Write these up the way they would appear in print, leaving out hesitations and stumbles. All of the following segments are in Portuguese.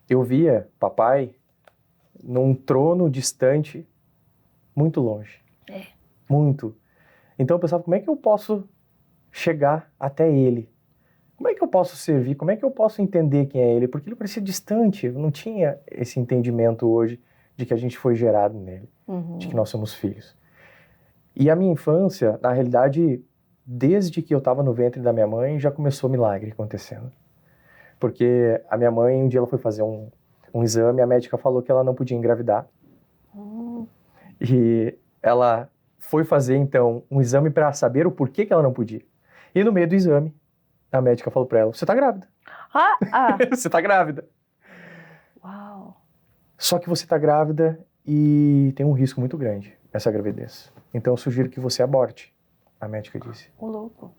eu via papai num trono distante, muito longe. Muito. Então eu pensava, como é que eu posso chegar até ele? Como é que eu posso servir? Como é que eu posso entender quem é ele? Porque ele parecia distante, eu não tinha esse entendimento hoje de que a gente foi gerado nele, de que nós somos filhos. E a minha infância, na realidade, desde que eu estava no ventre da minha mãe, já começou milagre acontecendo. Porque a minha mãe, um dia ela foi fazer um exame, a médica falou que ela não podia engravidar. E ela foi fazer, então, um exame para saber o porquê que ela não podia. E no meio do exame, a médica falou para ela, você tá grávida. Você tá grávida. Uau. Só que você tá grávida e tem um risco muito grande, essa gravidez. Então eu sugiro que você aborte, a médica disse. Ô, louco.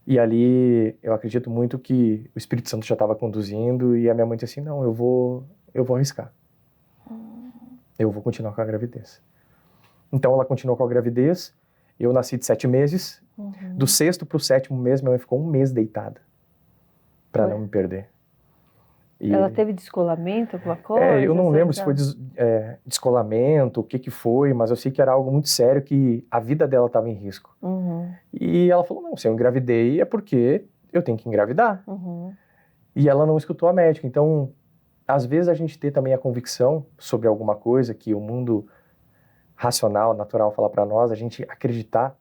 E ali, eu acredito muito que o Espírito Santo já estava conduzindo e a minha mãe disse assim, não, eu vou arriscar. Eu vou continuar com a gravidez. Então ela continuou com a gravidez, eu nasci de 7 meses, do 6º pro 7º mês, minha mãe ficou um mês deitada, para não me perder. E ela teve descolamento, alguma coisa? eu não lembro se foi descolamento, o que foi, mas eu sei que era algo muito sério, que a vida dela estava em risco. E ela falou, não, se eu engravidei é porque eu tenho que engravidar. E ela não escutou a médica. Então, às vezes a gente ter também a convicção sobre alguma coisa que o mundo racional, natural fala para nós, a gente acreditar,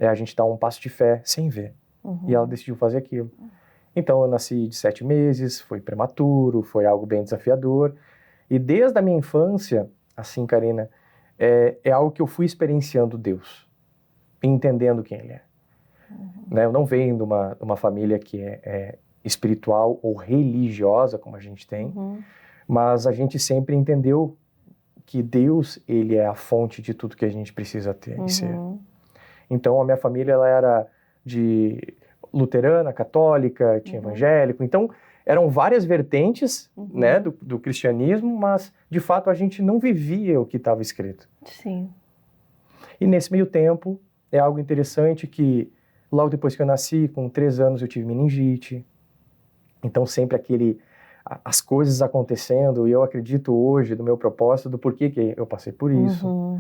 a gente dar um passo de fé sem ver. E ela decidiu fazer aquilo. Então eu nasci de 7 meses, foi prematuro, foi algo bem desafiador. E desde a minha infância, assim, Karina, é algo que eu fui experienciando Deus, entendendo quem Ele é. Né? Eu não venho de uma família que é espiritual ou religiosa, como a gente tem, mas a gente sempre entendeu que Deus, Ele é a fonte de tudo que a gente precisa ter e ser. Então a minha família, ela era de luterana, católica, tinha evangélico, então eram várias vertentes, né, do cristianismo, mas de fato a gente não vivia o que estava escrito. Sim. E nesse meio tempo, é algo interessante que logo depois que eu nasci, com 3 anos eu tive meningite, então sempre as coisas acontecendo, e eu acredito hoje do meu propósito, do porquê que eu passei por isso.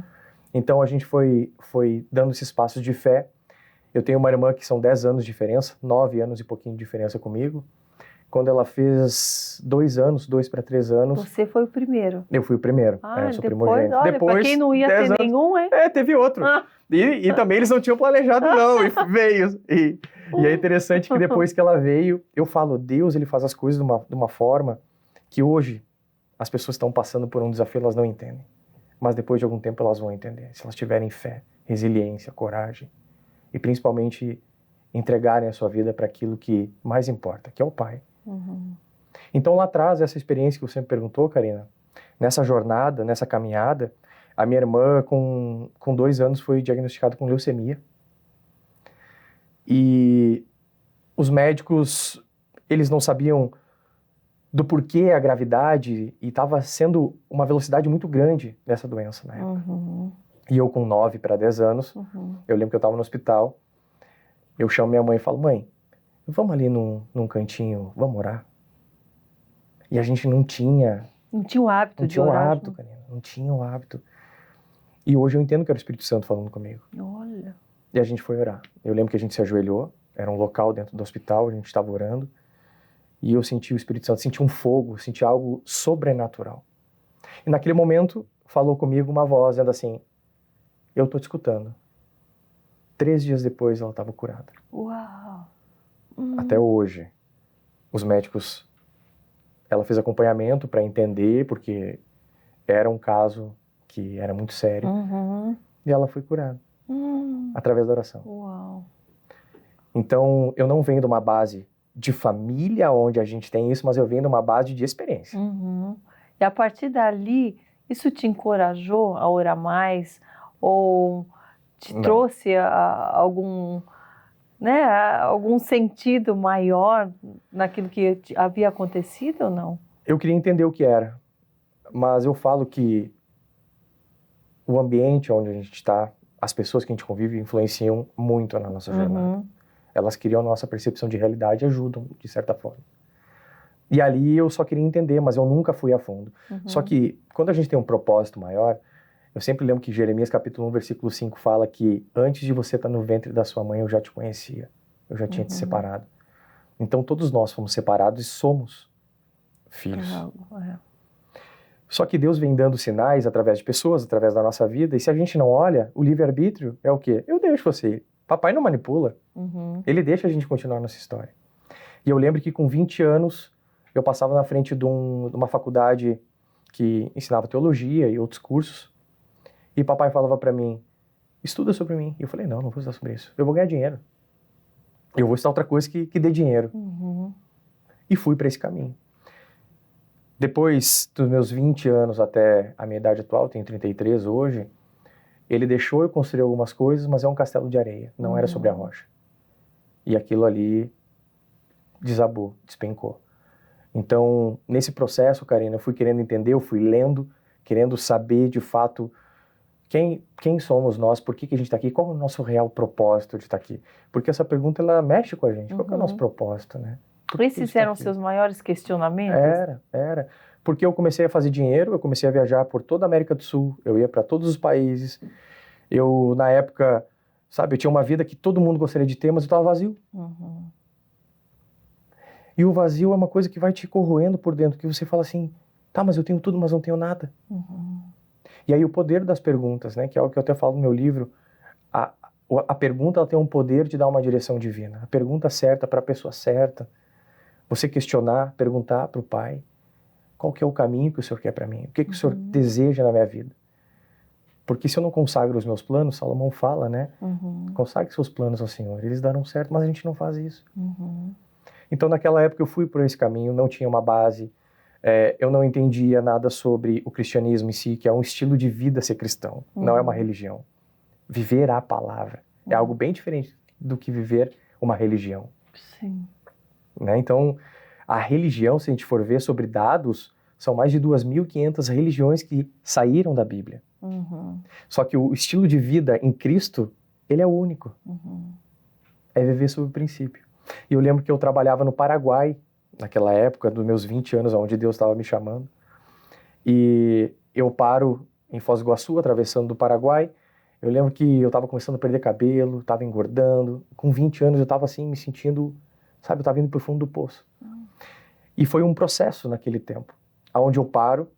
Então a gente foi dando esses passos de fé. Eu tenho uma irmã que são 10 anos de diferença, 9 anos e pouquinho de diferença comigo. Quando ela fez 2 anos, 2 para 3 anos... Você foi o primeiro? Eu fui o primeiro, eu sou primogênito. Olha, depois, pra quem não ia ter nenhum, hein? Teve outro. E também eles não tinham planejado não, e veio. E é interessante que depois que ela veio, eu falo, Deus, Ele faz as coisas de uma forma que hoje as pessoas estão passando por um desafio, elas não entendem. Mas depois de algum tempo elas vão entender, se elas tiverem fé, resiliência, coragem. E principalmente entregarem a sua vida para aquilo que mais importa, que é o Pai. Então lá atrás, essa experiência que você me perguntou, Karina, nessa jornada, nessa caminhada, a minha irmã com 2 anos foi diagnosticada com leucemia. E os médicos, eles não sabiam do porquê a gravidade e estava sendo uma velocidade muito grande dessa doença na época. E eu com 9 para 10 anos, eu lembro que eu estava no hospital, eu chamo minha mãe e falo, mãe, vamos ali num cantinho, vamos orar? E a gente não tinha... Não tinha o hábito de orar. Não tinha o hábito, Karina, não tinha o hábito. E hoje eu entendo que era o Espírito Santo falando comigo. Olha. E a gente foi orar. Eu lembro que a gente se ajoelhou, era um local dentro do hospital, a gente estava orando, e eu senti o Espírito Santo, senti um fogo, senti algo sobrenatural. E naquele momento, falou comigo uma voz, dizendo assim, eu tô te escutando. 3 dias depois, ela estava curada. Uau! Até hoje, os médicos, ela fez acompanhamento para entender, porque era um caso que era muito sério, e ela foi curada, através da oração. Uau! Então, eu não venho de uma base de família onde a gente tem isso, mas eu venho de uma base de experiência. E a partir dali, isso te encorajou a orar mais? Ou te trouxe algum sentido maior naquilo que havia acontecido ou não? Eu queria entender o que era, mas eu falo que o ambiente onde a gente está, as pessoas que a gente convive influenciam muito na nossa jornada. Elas criam a nossa percepção de realidade e ajudam, de certa forma. E ali eu só queria entender, mas eu nunca fui a fundo. Só que quando a gente tem um propósito maior, eu sempre lembro que Jeremias capítulo 1, versículo 5 fala que antes de você estar no ventre da sua mãe, eu já te conhecia. Eu já tinha te separado. Então todos nós fomos separados e somos filhos. Só que Deus vem dando sinais através de pessoas, através da nossa vida, e se a gente não olha, o livre-arbítrio é o quê? Eu deixo você ir. Papai não manipula. Ele deixa a gente continuar nossa história. E eu lembro que com 20 anos, eu passava na frente de uma faculdade que ensinava teologia e outros cursos, e papai falava para mim, estuda sobre mim. E eu falei, não vou estudar sobre isso. Eu vou ganhar dinheiro. Eu vou estudar outra coisa que dê dinheiro. E fui para esse caminho. Depois dos meus 20 anos até a minha idade atual, tenho 33 hoje, ele deixou eu construir algumas coisas, mas é um castelo de areia, não era sobre a rocha. E aquilo ali desabou, despencou. Então, nesse processo, Karina, eu fui querendo entender, eu fui lendo, querendo saber de fato quem somos nós, por que a gente está aqui, qual é o nosso real propósito de estar aqui. Porque essa pergunta, ela mexe com a gente, qual que é o nosso propósito, né? Esses eram seus maiores questionamentos? Era. Porque eu comecei a fazer dinheiro, eu comecei a viajar por toda a América do Sul, eu ia para todos os países. Eu, na época, sabe, eu tinha uma vida que todo mundo gostaria de ter, mas eu estava vazio. E o vazio é uma coisa que vai te corroendo por dentro, que você fala assim, tá, mas eu tenho tudo, mas não tenho nada. E aí o poder das perguntas, né, que é o que eu até falo no meu livro, a pergunta ela tem um poder de dar uma direção divina. A pergunta certa para a pessoa certa, você questionar, perguntar para o Pai, qual que é o caminho que o Senhor quer para mim? O que o Senhor deseja na minha vida? Porque se eu não consagro os meus planos, Salomão fala, né? Consagre seus planos ao Senhor. Eles darão certo, mas a gente não faz isso. Então, naquela época, eu fui por esse caminho, não tinha uma base. Eu não entendia nada sobre o cristianismo em si, que é um estilo de vida ser cristão. Não é uma religião. Viver a palavra. É algo bem diferente do que viver uma religião. Sim. Né? Então, a religião, se a gente for ver sobre dados, são mais de 2.500 religiões que saíram da Bíblia. Só que o estilo de vida em Cristo, ele é único. É viver sob o princípio. E eu lembro que eu trabalhava no Paraguai, naquela época, dos meus 20 anos, onde Deus estava me chamando. E eu paro em Foz do Iguaçu, atravessando do Paraguai. Eu lembro que eu estava começando a perder cabelo, estava engordando. Com 20 anos eu estava assim, me sentindo, sabe, eu estava indo para o fundo do poço. E foi um processo naquele tempo, onde eu paro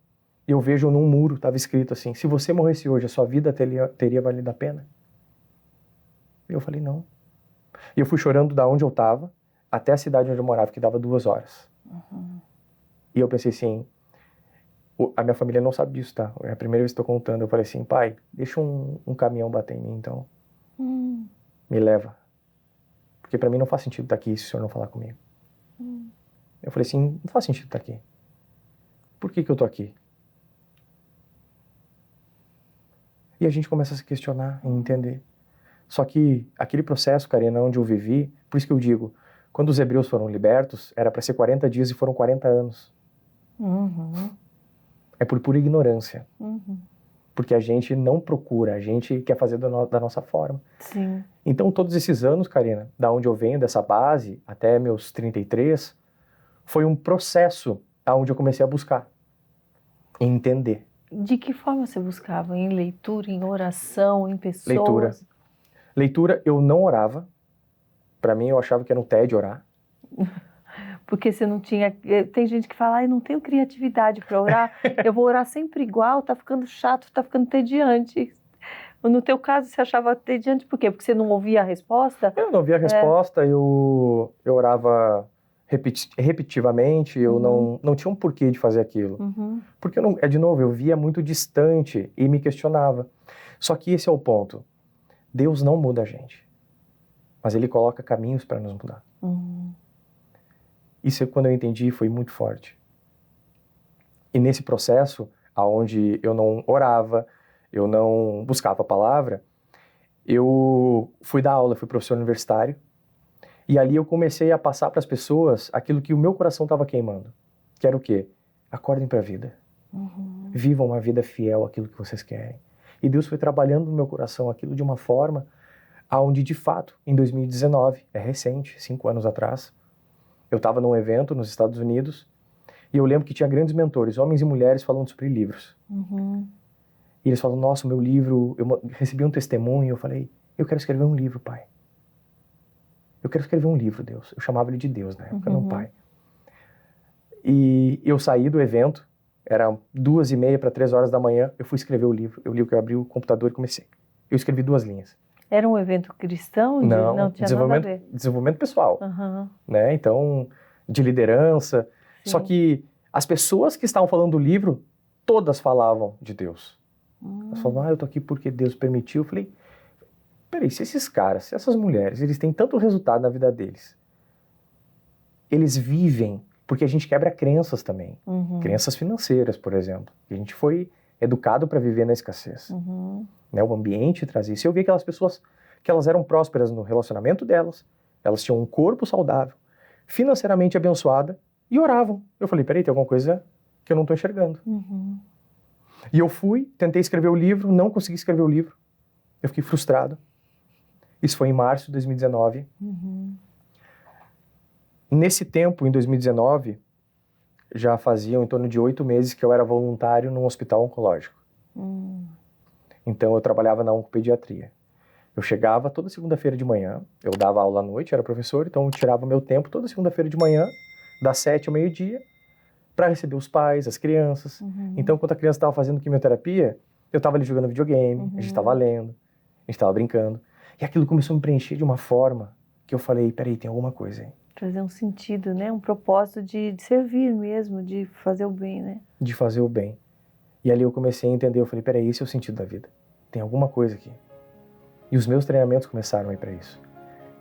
e eu vejo num muro, estava escrito assim, se você morresse hoje, a sua vida teria valido a pena? E eu falei, não. E eu fui chorando da onde eu estava até a cidade onde eu morava, que dava 2 horas. E eu pensei assim, a minha família não sabe disso, tá? É a primeira vez que estou contando. Eu falei assim, pai, deixa um caminhão bater em mim, então. Me leva. Porque para mim não faz sentido estar aqui se o senhor não falar comigo. Eu falei assim, não faz sentido estar aqui. Por que eu tô aqui? E a gente começa a se questionar e entender. Só que aquele processo, Karina, onde eu vivi, por isso que eu digo, quando os hebreus foram libertos, era para ser 40 dias e foram 40 anos. É por pura ignorância. Porque a gente não procura, a gente quer fazer da nossa forma. Sim. Então, todos esses anos, Karina, da onde eu venho, dessa base, até meus 33, foi um processo onde eu comecei a buscar, entender. De que forma você buscava? Em leitura, em oração, em pessoas? Leitura, eu não orava. Para mim, eu achava que era um tédio orar. Porque você não tinha... Tem gente que fala, eu não tenho criatividade para orar, eu vou orar sempre igual, tá ficando chato, tá ficando tediante. No teu caso, você achava entediante por quê? Porque você não ouvia a resposta? Eu não ouvia a resposta, eu orava repetitivamente, eu não tinha um porquê de fazer aquilo. Porque, de novo, eu via muito distante e me questionava. Só que esse é o ponto. Deus não muda a gente, mas Ele coloca caminhos para nos mudar. Isso, quando eu entendi, foi muito forte. E nesse processo, onde eu não orava, eu não buscava a palavra, eu fui dar aula, fui professor universitário, e ali eu comecei a passar para as pessoas aquilo que o meu coração estava queimando, que era o quê? Acordem para a vida. Vivam uma vida fiel àquilo que vocês querem. E Deus foi trabalhando no meu coração aquilo de uma forma onde, de fato, em 2019, é recente, 5 anos atrás, eu estava num evento nos Estados Unidos E eu lembro que tinha grandes mentores, homens e mulheres, falando sobre livros. E eles falam, nossa, o meu livro... Eu recebi um testemunho e eu falei, eu quero escrever um livro, pai. Eu quero escrever um livro, Deus. Eu chamava ele de Deus na época, não pai. E eu saí do evento, era 2:30 para 3 horas da manhã, eu fui escrever o livro. Eu li que eu abri o computador e comecei. Eu escrevi 2 linhas. Era um evento cristão? Não Tinha nada a ver. Desenvolvimento pessoal, né? Então, de liderança. Sim. Só que as pessoas que estavam falando do livro, todas falavam de Deus. Elas falavam, eu tô aqui porque Deus permitiu. Eu falei, peraí, se esses caras, se essas mulheres, eles têm tanto resultado na vida deles, eles vivem, porque a gente quebra crenças também. Crenças financeiras, por exemplo. A gente foi educado para viver na escassez. Né, o ambiente traz isso. Eu vi aquelas pessoas que elas eram prósperas no relacionamento delas, elas tinham um corpo saudável, financeiramente abençoada e oravam. Eu falei, peraí, tem alguma coisa que eu não estou enxergando. E eu tentei escrever o livro, não consegui escrever o livro. Eu fiquei frustrado. Isso foi em março de 2019. Nesse tempo, em 2019, já faziam em torno de 8 meses que eu era voluntário num hospital oncológico. Então, eu trabalhava na oncopediatria. Eu chegava toda segunda-feira de manhã, eu dava aula à noite, era professor, então eu tirava meu tempo toda segunda-feira de manhã, das 7 ao meio-dia, para receber os pais, as crianças. Então, quando a criança estava fazendo quimioterapia, eu estava ali jogando videogame, a gente estava lendo, a gente estava brincando. E aquilo começou a me preencher de uma forma que eu falei, peraí, tem alguma coisa aí. Trazer um sentido, né? Um propósito de servir mesmo, de fazer o bem, né? De fazer o bem. E ali eu comecei a entender, eu falei, peraí, esse é o sentido da vida. Tem alguma coisa aqui. E os meus treinamentos começaram a ir para isso.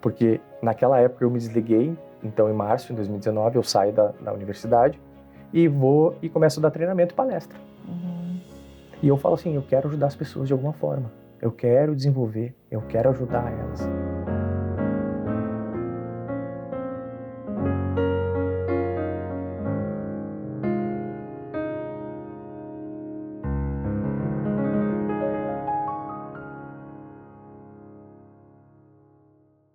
Porque naquela época eu me desliguei, então em março de 2019 eu saio da universidade e vou e começo a dar treinamento e palestra. E eu falo assim, eu quero ajudar as pessoas de alguma forma. Eu quero desenvolver, eu quero ajudar elas.